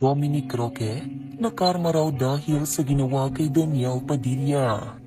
Dominic Roque, nakarma raw dahil sa ginawa kay Daniel Padilla.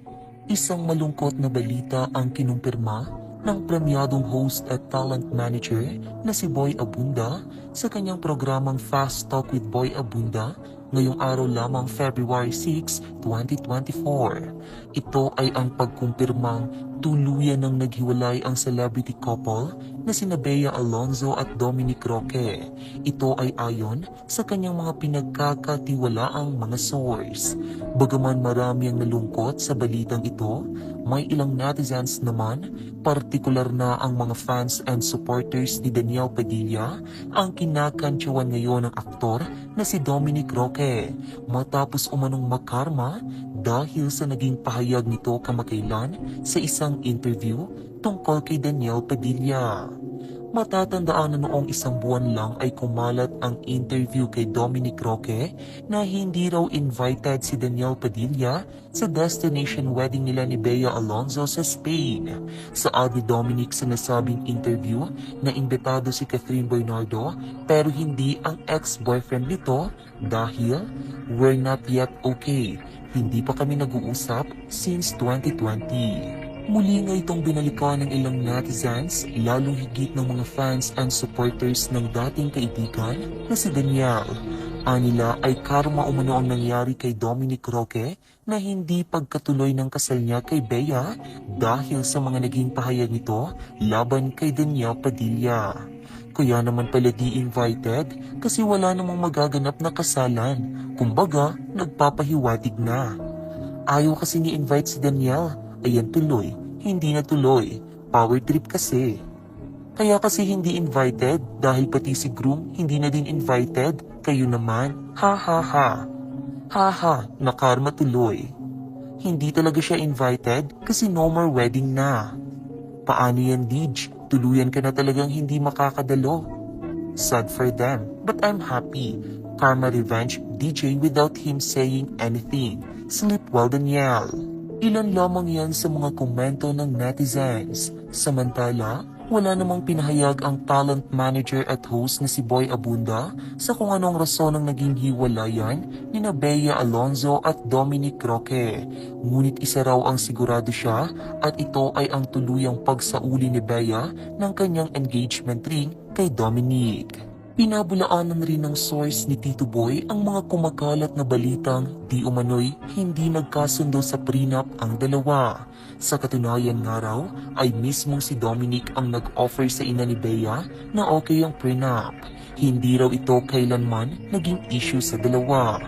Isang malungkot na balita ang kinumpirma ng premyadong host at talent manager na si Boy Abunda sa kanyang programang Fast Talk with Boy Abunda ngayong araw lamang February 6, 2024. Ito ay ang pagkumpirmang tuluyan ng naghiwalay ang celebrity couple na sina Bea Alonzo at Dominic Roque. Ito ay ayon sa kanyang mga pinagkakatiwalaang mga source. Bagaman marami ang nalungkot sa balitang ito, may ilang netizens naman, partikular na ang mga fans and supporters ni Daniel Padilla, ang kinakantsawan ngayon ng aktor na si Dominic Roque matapos umanong makarma dahil sa naging pahayag nito kamakailan sa isang interview tungkol kay Daniel Padilla. Matatandaan na noong isang buwan lang ay kumalat ang interview kay Dominic Roque na hindi raw invited si Daniel Padilla sa destination wedding nila ni Bea Alonzo sa Spain. Sa ni Dominic sinasabing interview na imbitado si Catherine Bernardo pero hindi ang ex-boyfriend nito dahil we're not yet okay. Hindi pa kami nag-uusap since 2020. Muli nga itong binalikan ng ilang netizens, lalong higit ng mga fans and supporters ng dating kaibigan na si Daniel. Anila ay karma umano ang nangyari kay Dominic Roque na hindi pagkatuloy ng kasal niya kay Bea dahil sa mga naging pahayag nito laban kay Daniel Padilla. Kaya naman pala di-invited kasi wala namang magaganap na kasalan. Kumbaga, nagpapahiwatig na. Ayaw kasi ni-invite si Daniel. Ayan tuloy, hindi na tuloy. Power trip kasi. Kaya kasi hindi invited dahil pati si groom hindi na din invited. Kayo naman, ha ha ha. Ha ha, nakarma tuloy. Hindi talaga siya invited kasi no more wedding na. Paano yan, Dij? Tuluyan ka na talagang hindi makakadalo. Sad for them, but I'm happy. Karma revenge DJ without him saying anything. Sleep well, Daniel. Ilan lamang yan sa mga komento ng netizens. Samantala, wala namang pinahayag ang talent manager at host na si Boy Abunda sa kung anong rason ng naging hiwalayan ni na Bea Alonzo at Dominic Roque. Ngunit isa raw ang sigurado siya at ito ay ang tuluyang pagsauli ni Bea ng kanyang engagement ring kay Dominic. Pinabulaanan rin ng source ni Tito Boy ang mga kumakalat na balitang di umano'y hindi nagkasundo sa prenup ang dalawa. Sa katunayan nga raw ay mismong si Dominic ang nag-offer sa ina ni Bea na okay ang prenup. Hindi raw ito kailanman naging issue sa dalawa.